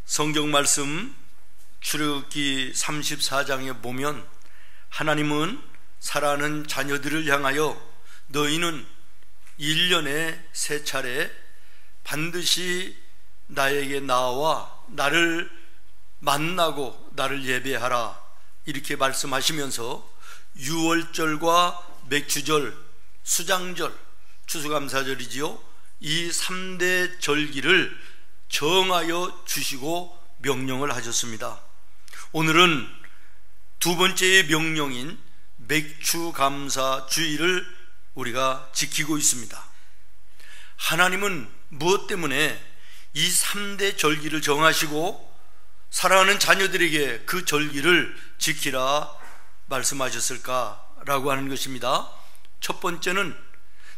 성경 말씀 출애굽기 34장에 보면 하나님은 사랑하는 자녀들을 향하여 너희는 1년에 3차례 반드시 나에게 나와 나를 만나고 나를 예배하라 이렇게 말씀하시면서 유월절과 맥주절, 수장절, 추수감사절이지요, 이 3대 절기를 정하여 주시고 명령을 하셨습니다. 오늘은 두 번째의 명령인 맥추감사주의를 우리가 지키고 있습니다. 하나님은 무엇 때문에 이 3대 절기를 정하시고 사랑하는 자녀들에게 그 절기를 지키라 말씀하셨을까라고 하는 것입니다. 첫 번째는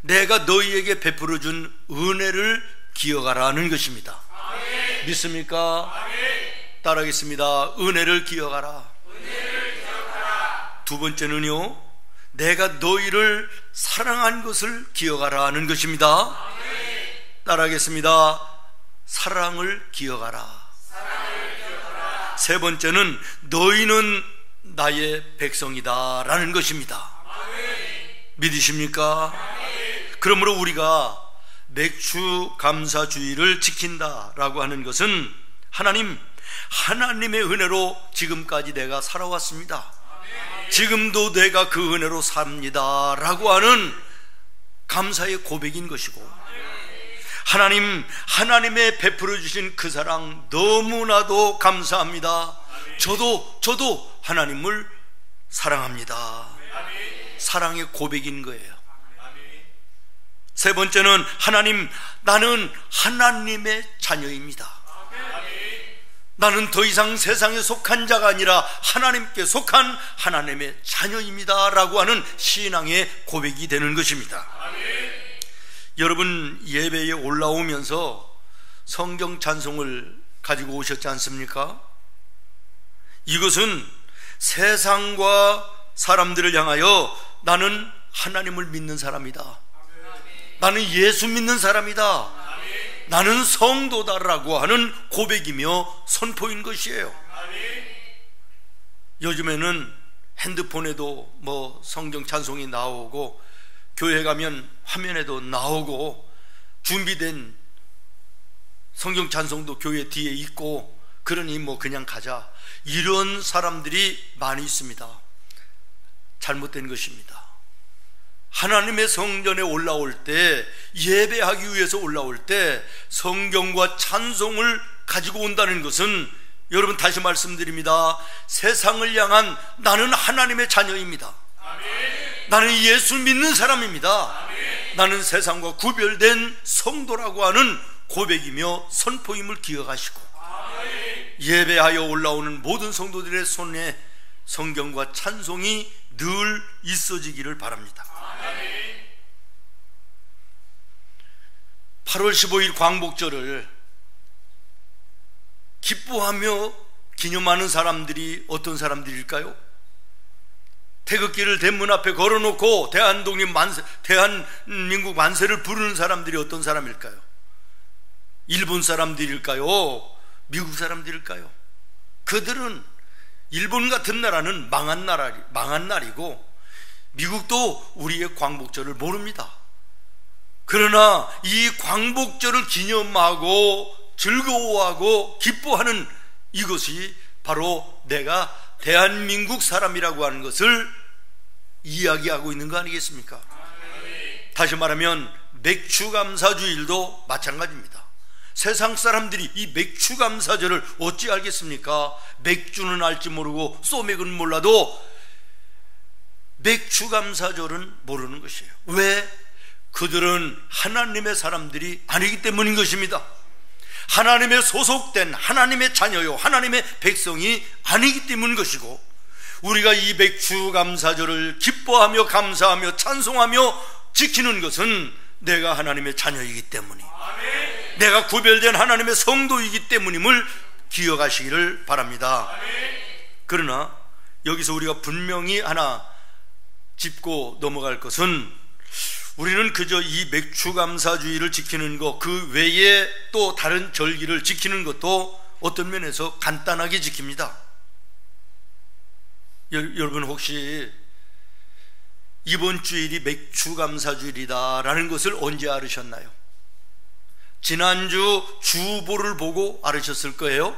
내가 너희에게 베풀어 준 은혜를 기억하라는 것입니다. 아멘. 믿습니까? 아멘. 따라하겠습니다. 은혜를 기억하라. 은혜를 기억하라. 두 번째는요, 내가 너희를 사랑한 것을 기억하라 하는 것입니다. 아멘. 따라하겠습니다. 사랑을 기억하라. 사랑을 기억하라. 세 번째는 너희는 나의 백성이다 라는 것입니다. 아멘. 믿으십니까? 아멘. 그러므로 우리가 맥추감사주의를 지킨다라고 하는 것은 하나님의 은혜로 지금까지 내가 살아왔습니다. 아멘. 지금도 내가 그 은혜로 삽니다 라고 하는 감사의 고백인 것이고, 하나님의 베풀어 주신 그 사랑 너무나도 감사합니다. 저도 하나님을 사랑합니다. 사랑의 고백인 거예요. 세 번째는 나는 하나님의 자녀입니다. 나는 더 이상 세상에 속한 자가 아니라 하나님께 속한 하나님의 자녀입니다 라고 하는 신앙의 고백이 되는 것입니다. 여러분, 예배에 올라오면서 성경 찬송을 가지고 오셨지 않습니까? 이것은 세상과 사람들을 향하여 나는 하나님을 믿는 사람이다, 나는 예수 믿는 사람이다, 나는 성도다라고 하는 고백이며 선포인 것이에요. 요즘에는 핸드폰에도 성경 찬송이 나오고 교회 가면 화면에도 나오고 준비된 성경 찬송도 교회 뒤에 있고, 그러니 그냥 가자, 이런 사람들이 많이 있습니다. 잘못된 것입니다. 하나님의 성전에 올라올 때, 예배하기 위해서 올라올 때 성경과 찬송을 가지고 온다는 것은, 여러분 다시 말씀드립니다, 세상을 향한 나는 하나님의 자녀입니다. 아멘. 나는 예수 믿는 사람입니다. 아멘. 나는 세상과 구별된 성도라고 하는 고백이며 선포임을 기억하시고, 아멘. 예배하여 올라오는 모든 성도들의 손에 성경과 찬송이 늘 있어지기를 바랍니다. 8월 15일 광복절을 기뻐하며 기념하는 사람들이 어떤 사람들일까요? 태극기를 대문 앞에 걸어놓고 대한민국 만세를 부르는 사람들이 어떤 사람일까요? 일본 사람들일까요? 미국 사람들일까요? 그들은, 일본 같은 나라는 망한 날이고 미국도 우리의 광복절을 모릅니다. 그러나 이 광복절을 기념하고 즐거워하고 기뻐하는 이것이 바로 내가 대한민국 사람이라고 하는 것을 이야기하고 있는 거 아니겠습니까? 다시 말하면 맥추감사주일도 마찬가지입니다. 세상 사람들이 이 맥추감사절을 어찌 알겠습니까? 맥주는 알지 모르고 소맥은 몰라도 맥추감사절은 모르는 것이에요. 왜? 그들은 하나님의 사람들이 아니기 때문인 것입니다. 하나님의 소속된 하나님의 자녀요, 하나님의 백성이 아니기 때문인 것이고, 우리가 이 맥추감사절을 기뻐하며 감사하며 찬송하며 지키는 것은 내가 하나님의 자녀이기 때문이, 아멘. 내가 구별된 하나님의 성도이기 때문임을 기억하시기를 바랍니다. 아멘. 그러나 여기서 우리가 분명히 하나 짚고 넘어갈 것은, 우리는 그저 이 맥추감사주의를 지키는 것, 그 외에 또 다른 절기를 지키는 것도 어떤 면에서 간단하게 지킵니다. 여러분 혹시 이번 주일이 맥추감사주일이다라는 것을 언제 알으셨나요? 지난주 주보를 보고 알으셨을 거예요.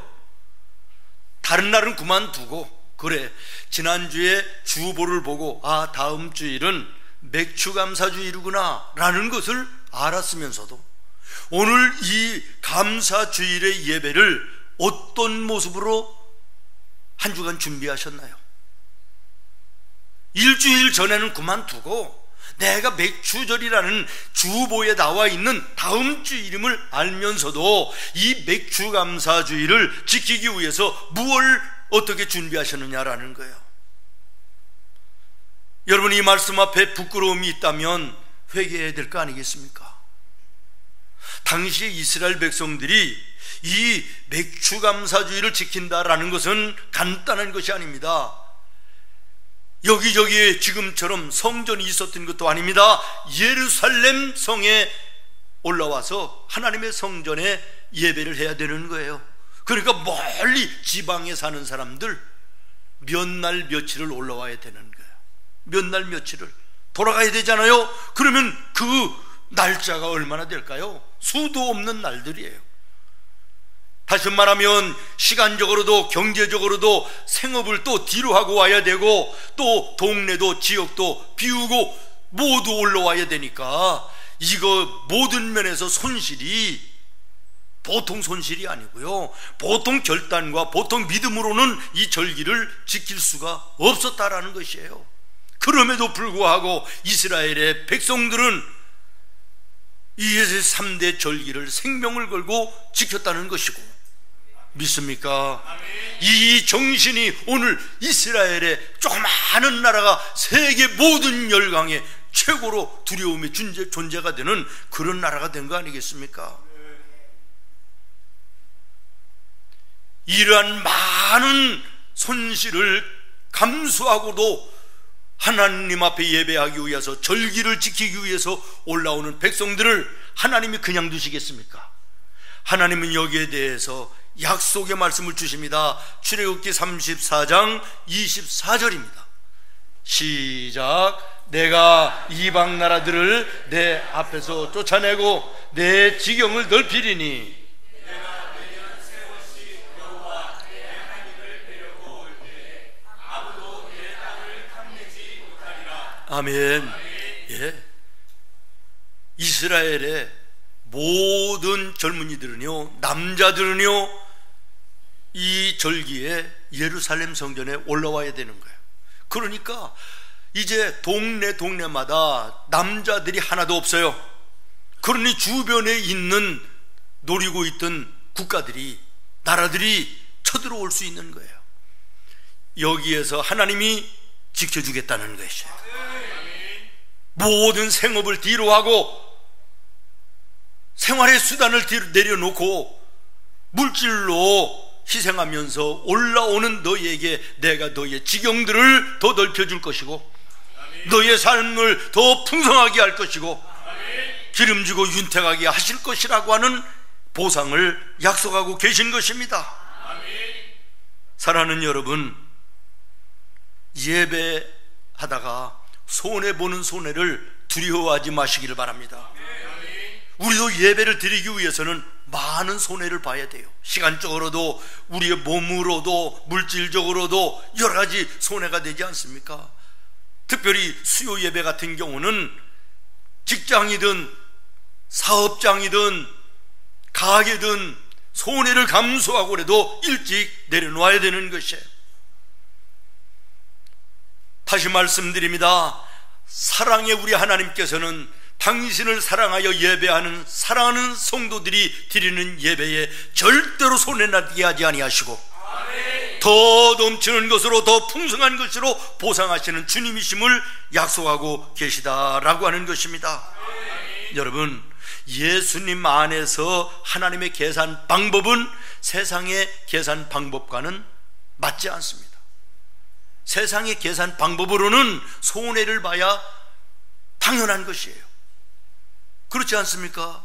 다른 날은 그만두고, 그래, 지난주에 주보를 보고 다음 주일은 맥추감사주일이구나 라는 것을 알았으면서도 오늘 이 감사주일의 예배를 어떤 모습으로 한 주간 준비하셨나요? 일주일 전에는 그만두고 내가 맥추절이라는 주보에 나와 있는 다음 주일임을 알면서도 이 맥추감사주일을 지키기 위해서 무엇을 어떻게 준비하셨느냐라는 거예요. 여러분, 이 말씀 앞에 부끄러움이 있다면 회개해야 될 거 아니겠습니까? 당시 이스라엘 백성들이 이 맥추감사주일을 지킨다라는 것은 간단한 것이 아닙니다. 여기저기에 지금처럼 성전이 있었던 것도 아닙니다. 예루살렘 성에 올라와서 하나님의 성전에 예배를 해야 되는 거예요. 그러니까 멀리 지방에 사는 사람들 몇 날 며칠을 올라와야 되는 거예요. 몇 날 며칠을 돌아가야 되잖아요. 그러면 그 날짜가 얼마나 될까요? 수도 없는 날들이에요. 다시 말하면 시간적으로도 경제적으로도 생업을 또 뒤로 하고 와야 되고, 또 동네도 지역도 비우고 모두 올라와야 되니까 이거 모든 면에서 손실이 보통 손실이 아니고요, 보통 결단과 보통 믿음으로는 이 절기를 지킬 수가 없었다라는 것이에요. 그럼에도 불구하고 이스라엘의 백성들은 이 3대 절기를 생명을 걸고 지켰다는 것이고, 믿습니까? 이 정신이 오늘 이스라엘의 조그마한 나라가 세계 모든 열강의 최고로 두려움의 존재가 되는 그런 나라가 된 거 아니겠습니까? 이러한 많은 손실을 감수하고도 하나님 앞에 예배하기 위해서, 절기를 지키기 위해서 올라오는 백성들을 하나님이 그냥 두시겠습니까? 하나님은 여기에 대해서 약속의 말씀을 주십니다. 출애굽기 34장 24절입니다 시작. 내가 이방 나라들을 내 앞에서 쫓아내고 내 지경을 넓히리니 아멘. 예. 이스라엘의 모든 젊은이들은요, 남자들은요, 이 절기에 예루살렘 성전에 올라와야 되는 거예요. 그러니까 이제 동네마다 남자들이 하나도 없어요. 그러니 주변에 있는 노리고 있던 국가들이, 나라들이 쳐들어올 수 있는 거예요. 여기에서 하나님이 지켜주겠다는 것이에요. 모든 생업을 뒤로 하고 생활의 수단을 뒤로 내려놓고 물질로 희생하면서 올라오는 너희에게 내가 너희의 지경들을 더 넓혀줄 것이고, 너희의 삶을 더 풍성하게 할 것이고, 기름지고 윤택하게 하실 것이라고 하는 보상을 약속하고 계신 것입니다. 사랑하는 여러분, 예배하다가 손해보는 손해를 두려워하지 마시기를 바랍니다. 우리도 예배를 드리기 위해서는 많은 손해를 봐야 돼요. 시간적으로도 우리의 몸으로도 물질적으로도 여러 가지 손해가 되지 않습니까? 특별히 수요 예배 같은 경우는 직장이든 사업장이든 가게든 손해를 감수하고 그래도 일찍 내려놓아야 되는 것이에요. 다시 말씀드립니다. 사랑의 우리 하나님께서는 당신을 사랑하여 예배하는 사랑하는 성도들이 드리는 예배에 절대로 손해나게 하지 아니하시고, 더 넘치는 것으로 더 풍성한 것으로 보상하시는 주님이심을 약속하고 계시다라고 하는 것입니다. 여러분, 예수님 안에서 하나님의 계산 방법은 세상의 계산 방법과는 맞지 않습니다. 세상의 계산 방법으로는 손해를 봐야 당연한 것이에요. 그렇지 않습니까?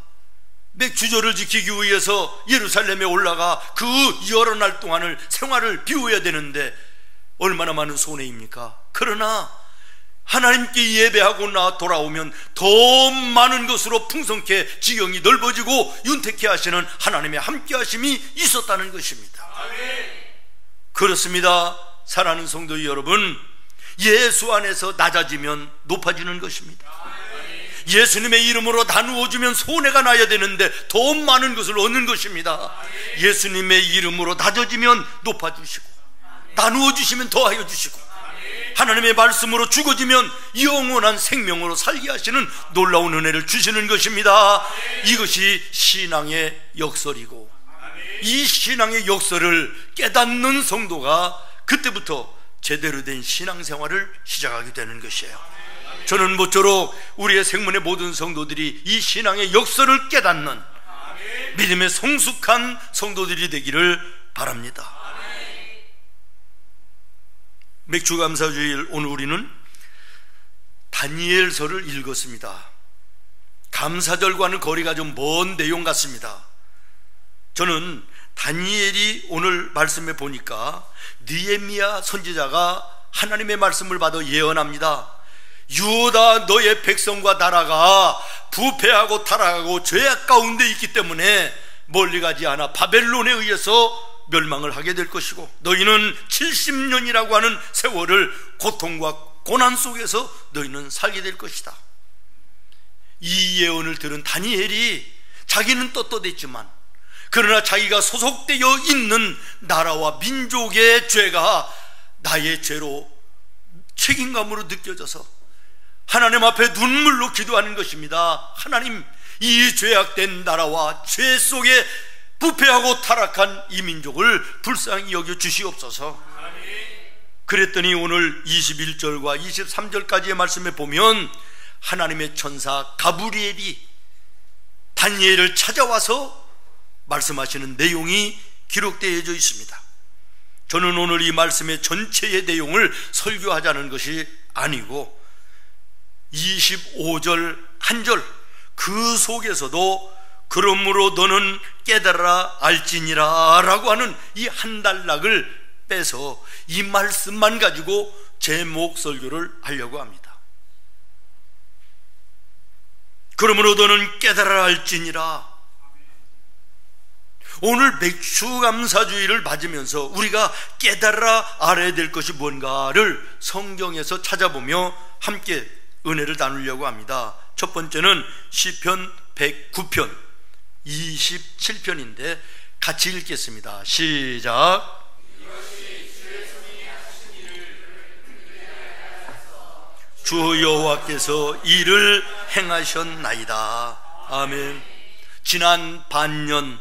맥주절을 지키기 위해서 예루살렘에 올라가 그 여러 날 동안을 생활을 비워야 되는데 얼마나 많은 손해입니까? 그러나 하나님께 예배하고 나 돌아오면 더 많은 것으로 풍성케 지경이 넓어지고 윤택케 하시는 하나님의 함께 하심이 있었다는 것입니다. 그렇습니다. 사랑하는 성도 여러분, 예수 안에서 낮아지면 높아지는 것입니다. 예수님의 이름으로 나누어주면 손해가 나야 되는데 더 많은 것을 얻는 것입니다. 예수님의 이름으로 낮아지면 높아주시고, 나누어주시면 더하여 주시고, 하나님의 말씀으로 죽어지면 영원한 생명으로 살게 하시는 놀라운 은혜를 주시는 것입니다. 이것이 신앙의 역설이고, 이 신앙의 역설을 깨닫는 성도가 그때부터 제대로 된 신앙생활을 시작하게 되는 것이에요. 저는 모쪼록 우리의 생문의 모든 성도들이 이 신앙의 역설을 깨닫는 믿음의 성숙한 성도들이 되기를 바랍니다. 맥주감사주일 오늘 우리는 다니엘서를 읽었습니다. 감사절과는 거리가 좀 먼 내용 같습니다. 저는 다니엘이 오늘 말씀에 보니까 느헤미야 선지자가 하나님의 말씀을 받아 예언합니다. 유다 너의 백성과 나라가 부패하고 타락하고 죄악 가운데 있기 때문에 멀리 가지 않아 바벨론에 의해서 멸망을 하게 될 것이고, 너희는 70년이라고 하는 세월을 고통과 고난 속에서 너희는 살게 될 것이다. 이 예언을 들은 다니엘이 자기는 떳떳했지만 그러나 자기가 소속되어 있는 나라와 민족의 죄가 나의 죄로 책임감으로 느껴져서 하나님 앞에 눈물로 기도하는 것입니다. 하나님, 이 죄악된 나라와 죄 속에 부패하고 타락한 이 민족을 불쌍히 여겨 주시옵소서. 그랬더니 오늘 21절과 23절까지의 말씀에 보면 하나님의 천사 가브리엘이 다니엘을 찾아와서 말씀하시는 내용이 기록되어져 있습니다. 저는 오늘 이 말씀의 전체의 내용을 설교하자는 것이 아니고 25절 한 절 그 속에서도 그러므로 너는 깨달아 알지니라 라고 하는 이 한 단락을 빼서 이 말씀만 가지고 제목 설교를 하려고 합니다. 그러므로 너는 깨달아 알지니라. 오늘 맥주감사주의를 맞으면서 우리가 깨달아 알아야 될 것이 뭔가를 성경에서 찾아보며 함께 은혜를 나누려고 합니다. 첫 번째는 시편 109편 27편인데 같이 읽겠습니다. 시작. 주 여호와께서 이를 행하셨나이다. 아멘. 지난 반년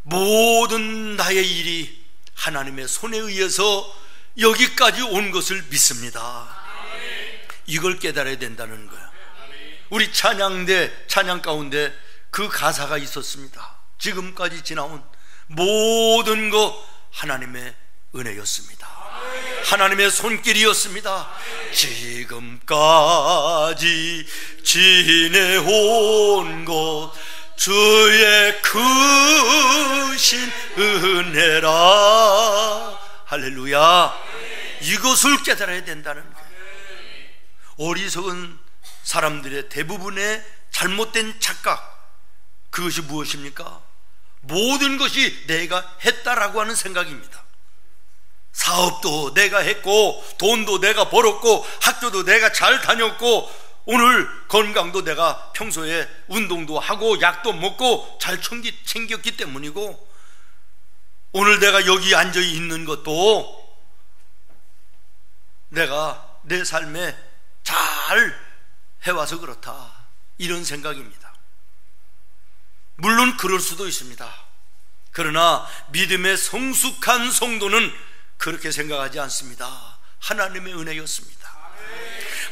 모든 나의 일이 하나님의 손에 의해서 여기까지 온 것을 믿습니다. 이걸 깨달아야 된다는 거야. 우리 찬양 가운데 그 가사가 있었습니다. 지금까지 지나온 모든 것 하나님의 은혜였습니다. 하나님의 손길이었습니다. 지금까지 지내온 것 주의 크신 은혜라. 할렐루야. 이것을 깨달아야 된다는 거예요. 어리석은 사람들의 대부분의 잘못된 착각, 그것이 무엇입니까? 모든 것이 내가 했다라고 하는 생각입니다. 사업도 내가 했고, 돈도 내가 벌었고, 학교도 내가 잘 다녔고, 오늘 건강도 내가 평소에 운동도 하고 약도 먹고 잘 챙겼기 때문이고, 오늘 내가 여기 앉아 있는 것도 내가 내 삶에 잘 해와서 그렇다, 이런 생각입니다. 물론 그럴 수도 있습니다. 그러나 믿음의 성숙한 성도는 그렇게 생각하지 않습니다. 하나님의 은혜였습니다.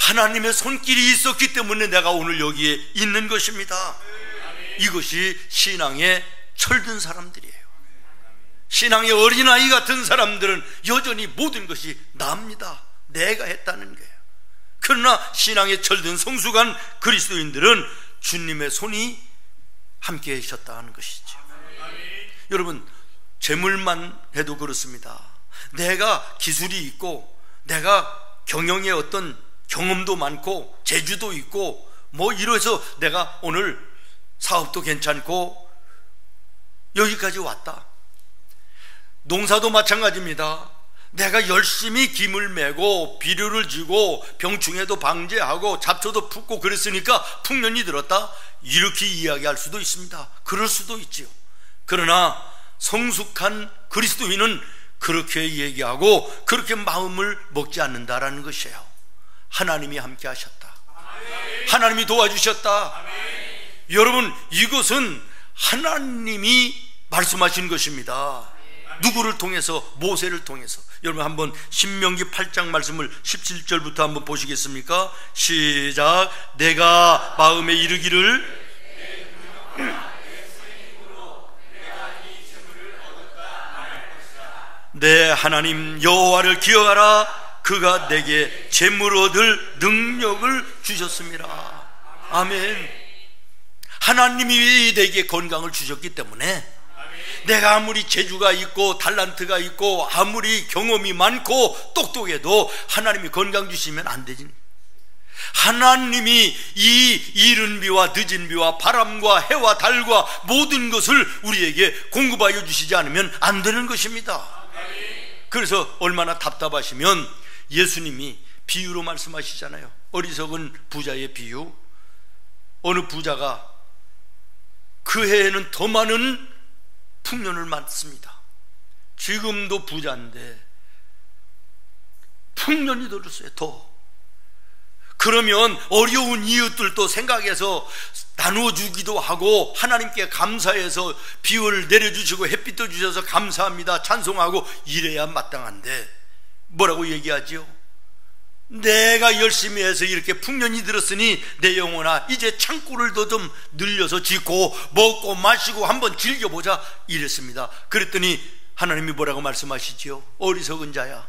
하나님의 손길이 있었기 때문에 내가 오늘 여기에 있는 것입니다. 이것이 신앙에 철든 사람들이에요. 신앙의 어린아이 같은 사람들은 여전히 모든 것이 납니다. 내가 했다는 거예요. 그러나 신앙에 철든 성숙한 그리스도인들은 주님의 손이 함께 하셨다는 것이죠. 여러분, 재물만 해도 그렇습니다. 내가 기술이 있고 내가 경영에 어떤 경험도 많고 재주도 있고 뭐 이래서 내가 오늘 사업도 괜찮고 여기까지 왔다. 농사도 마찬가지입니다. 내가 열심히 김을 메고 비료를 주고 병충해도 방제하고 잡초도 푸고 그랬으니까 풍년이 들었다, 이렇게 이야기할 수도 있습니다. 그럴 수도 있지요. 그러나 성숙한 그리스도인은 그렇게 얘기하고 그렇게 마음을 먹지 않는다라는 것이에요. 하나님이 함께 하셨다. 하나님이 도와주셨다. 여러분, 이것은 하나님이 말씀하신 것입니다. 누구를 통해서? 모세를 통해서. 여러분, 한번 신명기 8장 말씀을 17절부터 한번 보시겠습니까? 시작. 내가 마음에 이르기를 내 하나님 여호와를 기억하라. 그가 내게 재물 얻을 능력을 주셨습니다. 아멘. 하나님이 내게 건강을 주셨기 때문에 내가 아무리 재주가 있고 달란트가 있고 아무리 경험이 많고 똑똑해도 하나님이 건강 주시면 안 되지. 하나님이 이 이른 비와 늦은 비와 바람과 해와 달과 모든 것을 우리에게 공급하여 주시지 않으면 안 되는 것입니다. 그래서 얼마나 답답하시면 예수님이 비유로 말씀하시잖아요. 어리석은 부자의 비유. 어느 부자가 그 해에는 더 많은 풍년을 맞습니다. 지금도 부자인데 풍년이 들었어요. 더. 그러면 어려운 이웃들도 생각해서 나누어주기도 하고 하나님께 감사해서 비를 내려주시고 햇빛도 주셔서 감사합니다 찬송하고 이래야 마땅한데 뭐라고 얘기하지요? 내가 열심히 해서 이렇게 풍년이 들었으니 내 영혼아 이제 창고를 더 좀 늘려서 짓고 먹고 마시고 한번 즐겨보자 이랬습니다. 그랬더니 하나님이 뭐라고 말씀하시지요? 어리석은 자야,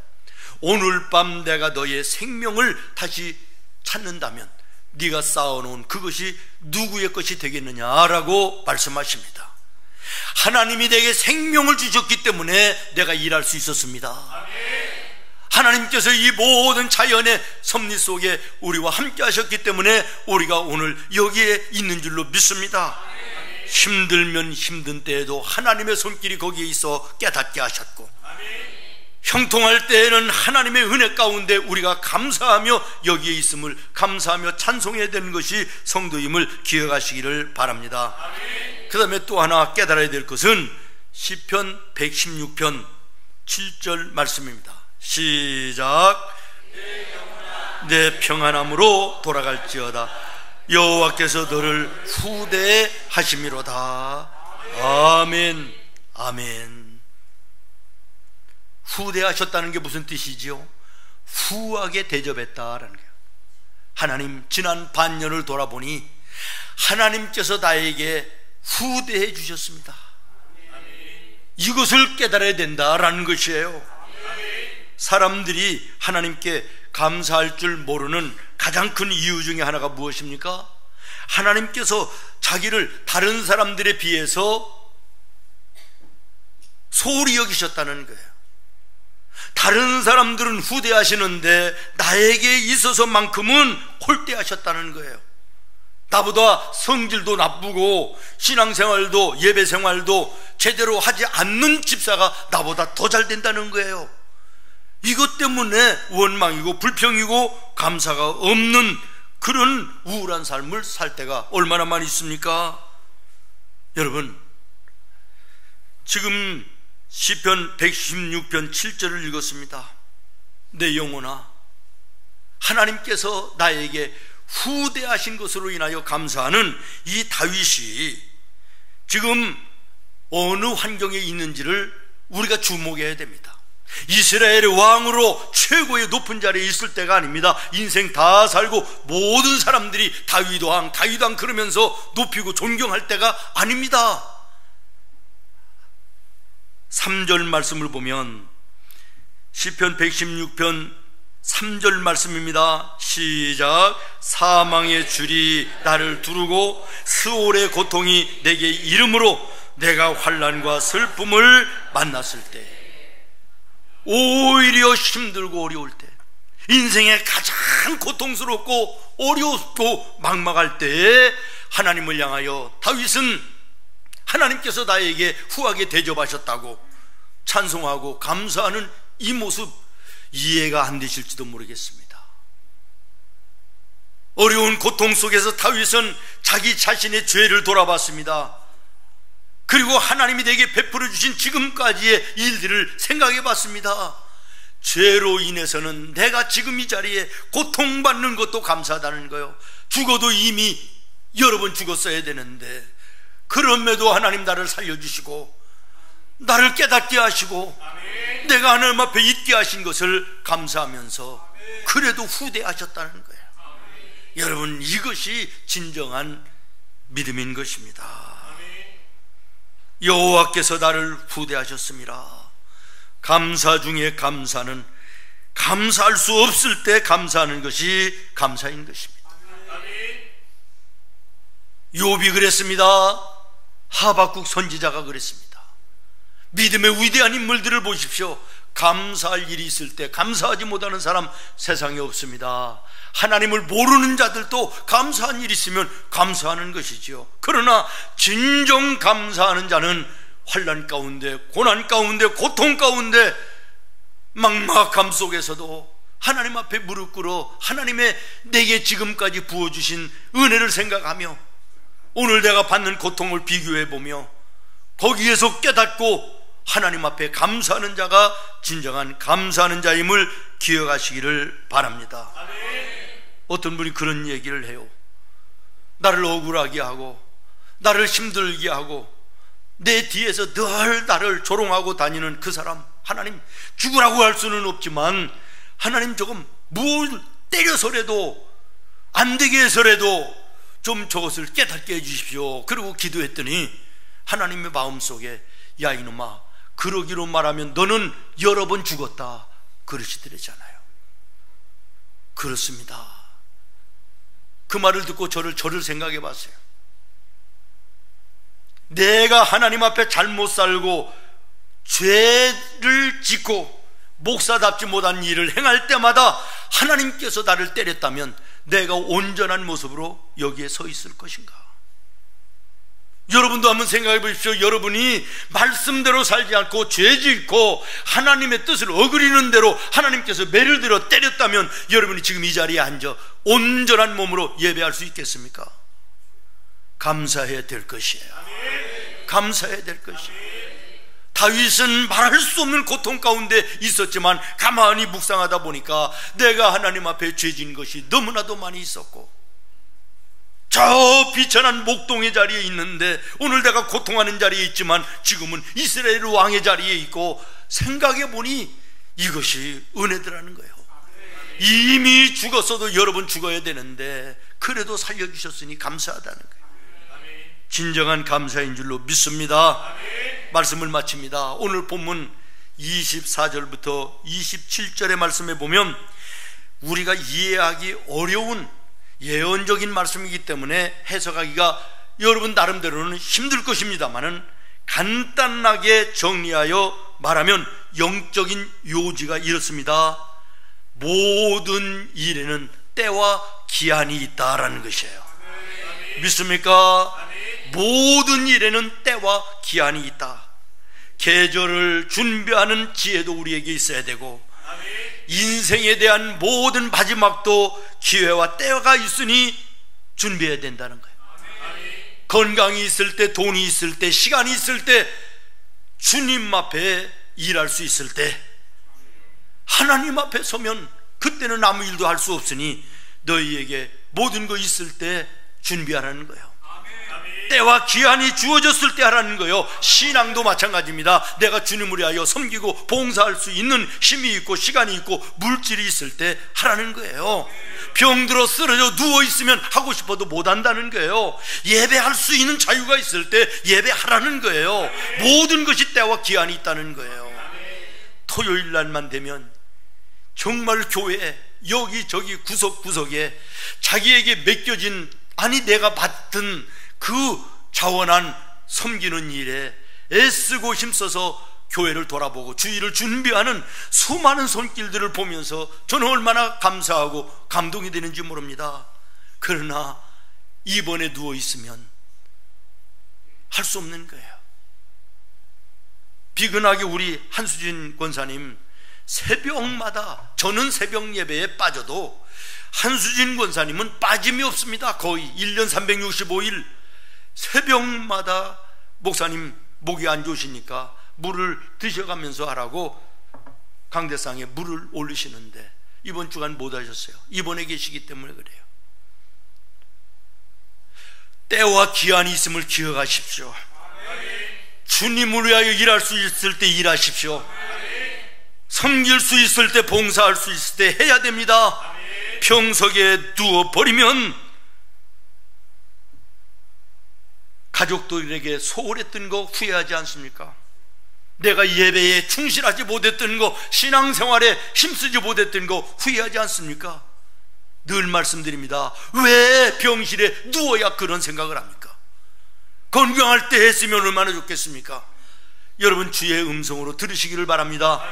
오늘 밤 내가 너의 생명을 다시 찾는다면 네가 쌓아놓은 그것이 누구의 것이 되겠느냐라고 말씀하십니다. 하나님이 내게 생명을 주셨기 때문에 내가 일할 수 있었습니다. 하나님께서 이 모든 자연의 섭리 속에 우리와 함께 하셨기 때문에 우리가 오늘 여기에 있는 줄로 믿습니다. 힘들면 힘든 때에도 하나님의 손길이 거기에 있어 깨닫게 하셨고, 형통할 때에는 하나님의 은혜 가운데 우리가 감사하며 여기에 있음을 감사하며 찬송해야 되는 것이 성도임을 기억하시기를 바랍니다. 그 다음에 또 하나 깨달아야 될 것은 시편 116편 7절 말씀입니다. 시작. 내 평안함으로 돌아갈지어다. 여호와께서 너를 후대하심이로다. 아멘. 아멘. 후대하셨다는 게 무슨 뜻이지요? 후하게 대접했다라는 거예요. 하나님, 지난 반년을 돌아보니 하나님께서 나에게 후대해 주셨습니다. 이것을 깨달아야 된다라는 것이에요. 사람들이 하나님께 감사할 줄 모르는 가장 큰 이유 중에 하나가 무엇입니까? 하나님께서 자기를 다른 사람들에 비해서 소홀히 여기셨다는 거예요. 다른 사람들은 후대하시는데 나에게 있어서만큼은 홀대하셨다는 거예요. 나보다 성질도 나쁘고 신앙생활도 예배생활도 제대로 하지 않는 집사가 나보다 더 잘 된다는 거예요. 이것 때문에 원망이고 불평이고 감사가 없는 그런 우울한 삶을 살 때가 얼마나 많이 있습니까? 여러분, 지금 시편 116편 7절을 읽었습니다. 내 영혼아, 하나님께서 나에게 후대하신 것으로 인하여 감사하는 이 다윗이 지금 어느 환경에 있는지를 우리가 주목해야 됩니다. 이스라엘의 왕으로 최고의 높은 자리에 있을 때가 아닙니다. 인생 다 살고 모든 사람들이 다윗 왕 그러면서 높이고 존경할 때가 아닙니다. 3절 말씀을 보면 시편 116편 3절 말씀입니다. 시작. 사망의 줄이 나를 두르고 스올의 고통이 내게 이름으로 내가 환난과 슬픔을 만났을 때, 오히려 힘들고 어려울 때, 인생의 가장 고통스럽고 어렵고 막막할 때에 하나님을 향하여 다윗은 하나님께서 나에게 후하게 대접하셨다고 찬송하고 감사하는 이 모습, 이해가 안 되실지도 모르겠습니다. 어려운 고통 속에서 다윗은 자기 자신의 죄를 돌아봤습니다. 그리고 하나님이 내게 베풀어 주신 지금까지의 일들을 생각해 봤습니다. 죄로 인해서는 내가 지금 이 자리에 고통받는 것도 감사하다는 거요. 죽어도 이미 여러 번 죽었어야 되는데 그럼에도 하나님 나를 살려주시고 나를 깨닫게 하시고 내가 하나님 앞에 있게 하신 것을 감사하면서 그래도 후대하셨다는 거예요. 여러분, 이것이 진정한 믿음인 것입니다. 여호와께서 나를 후대하셨습니다. 감사 중에 감사는 감사할 수 없을 때 감사하는 것이 감사인 것입니다. 욥이 그랬습니다. 하박국 선지자가 그랬습니다. 믿음의 위대한 인물들을 보십시오. 감사할 일이 있을 때 감사하지 못하는 사람 세상에 없습니다. 하나님을 모르는 자들도 감사한 일이 있으면 감사하는 것이지요. 그러나 진정 감사하는 자는 환난 가운데, 고난 가운데, 고통 가운데, 막막함 속에서도 하나님 앞에 무릎 꿇어 하나님의 내게 지금까지 부어주신 은혜를 생각하며 오늘 내가 받는 고통을 비교해보며 거기에서 깨닫고 하나님 앞에 감사하는 자가 진정한 감사하는 자임을 기억하시기를 바랍니다. 어떤 분이 그런 얘기를 해요. 나를 억울하게 하고 나를 힘들게 하고 내 뒤에서 늘 나를 조롱하고 다니는 그 사람, 하나님 죽으라고 할 수는 없지만 하나님 조금 뭘 때려서라도 안 되게 해서라도 좀 저것을 깨닫게 해주십시오. 그리고 기도했더니 하나님의 마음속에 야 이놈아, 그러기로 말하면 너는 여러 번 죽었다 그러시더래잖아요. 그렇습니다. 그 말을 듣고 저를 생각해 봤어요. 내가 하나님 앞에 잘못 살고 죄를 짓고 목사답지 못한 일을 행할 때마다 하나님께서 나를 때렸다면 내가 온전한 모습으로 여기에 서 있을 것인가? 여러분도 한번 생각해 보십시오. 여러분이 말씀대로 살지 않고 죄 짓고 하나님의 뜻을 어그리는 대로 하나님께서 매를 들어 때렸다면 여러분이 지금 이 자리에 앉아 온전한 몸으로 예배할 수 있겠습니까? 감사해야 될 것이에요. 감사해야 될 것이에요. 다윗은 말할 수 없는 고통 가운데 있었지만 가만히 묵상하다 보니까 내가 하나님 앞에 죄진 것이 너무나도 많이 있었고 저 비천한 목동의 자리에 있는데 오늘 내가 고통하는 자리에 있지만 지금은 이스라엘 왕의 자리에 있고 생각해 보니 이것이 은혜더라는 거예요. 이미 죽었어도 여러 번 죽어야 되는데 그래도 살려주셨으니 감사하다는 거예요. 진정한 감사인 줄로 믿습니다. 말씀을 마칩니다. 오늘 본문 24절부터 27절의 말씀에 보면 우리가 이해하기 어려운 예언적인 말씀이기 때문에 해석하기가 여러분 나름대로는 힘들 것입니다만은 간단하게 정리하여 말하면 영적인 요지가 이렇습니다. 모든 일에는 때와 기한이 있다라는 것이에요. 믿습니까? 모든 일에는 때와 기한이 있다. 계절을 준비하는 지혜도 우리에게 있어야 되고 인생에 대한 모든 마지막도 기회와 때가 있으니 준비해야 된다는 거예요. 건강이 있을 때, 돈이 있을 때, 시간이 있을 때, 주님 앞에 일할 수 있을 때, 하나님 앞에 서면 그때는 아무 일도 할 수 없으니 너희에게 모든 거 있을 때 준비하라는 거예요. 때와 기한이 주어졌을 때 하라는 거예요. 신앙도 마찬가지입니다. 내가 주님을 위하여 섬기고 봉사할 수 있는 힘이 있고 시간이 있고 물질이 있을 때 하라는 거예요. 병들어 쓰러져 누워있으면 하고 싶어도 못한다는 거예요. 예배할 수 있는 자유가 있을 때 예배하라는 거예요. 모든 것이 때와 기한이 있다는 거예요. 토요일 날만 되면 정말 교회 여기저기 구석구석에 자기에게 맡겨진, 아니 내가 받던 그 자원한 섬기는 일에 애쓰고 힘써서 교회를 돌아보고 주의를 준비하는 수많은 손길들을 보면서 저는 얼마나 감사하고 감동이 되는지 모릅니다. 그러나 입원에 누워 있으면 할 수 없는 거예요. 비근하게 우리 한수진 권사님 새벽마다, 저는 새벽 예배에 빠져도 한수진 권사님은 빠짐이 없습니다. 거의 1년 365일 새벽마다 목사님 목이 안 좋으시니까 물을 드셔가면서 하라고 강대상에 물을 올리시는데 이번 주간 못 하셨어요. 입원해 계시기 때문에 그래요. 때와 기한이 있음을 기억하십시오. 주님을 위하여 일할 수 있을 때 일하십시오. 섬길 수 있을 때, 봉사할 수 있을 때 해야 됩니다. 평석에 두어버리면 가족들에게 소홀했던 거 후회하지 않습니까? 내가 예배에 충실하지 못했던 거, 신앙생활에 힘쓰지 못했던 거 후회하지 않습니까? 늘 말씀드립니다. 왜 병실에 누워야 그런 생각을 합니까? 건강할 때 했으면 얼마나 좋겠습니까? 여러분 주의 음성으로 들으시기를 바랍니다.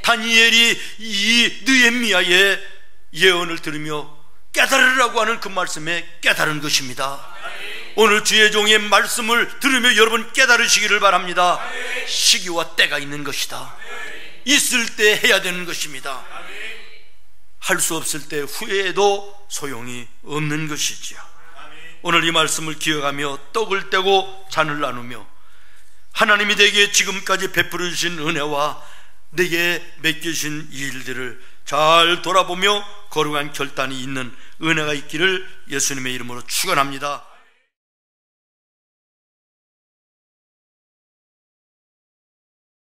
다니엘이 이 느헤미야의 예언을 들으며 깨달으라고 하는 그 말씀에 깨달은 것입니다. 오늘 주의 종의 말씀을 들으며 여러분 깨달으시기를 바랍니다. 시기와 때가 있는 것이다. 있을 때 해야 되는 것입니다. 할 수 없을 때 후회해도 소용이 없는 것이지요. 오늘 이 말씀을 기억하며 떡을 떼고 잔을 나누며 하나님이 내게 지금까지 베풀어 주신 은혜와 내게 맡겨주신 일들을 잘 돌아보며 거룩한 결단이 있는 은혜가 있기를 예수님의 이름으로 축원합니다.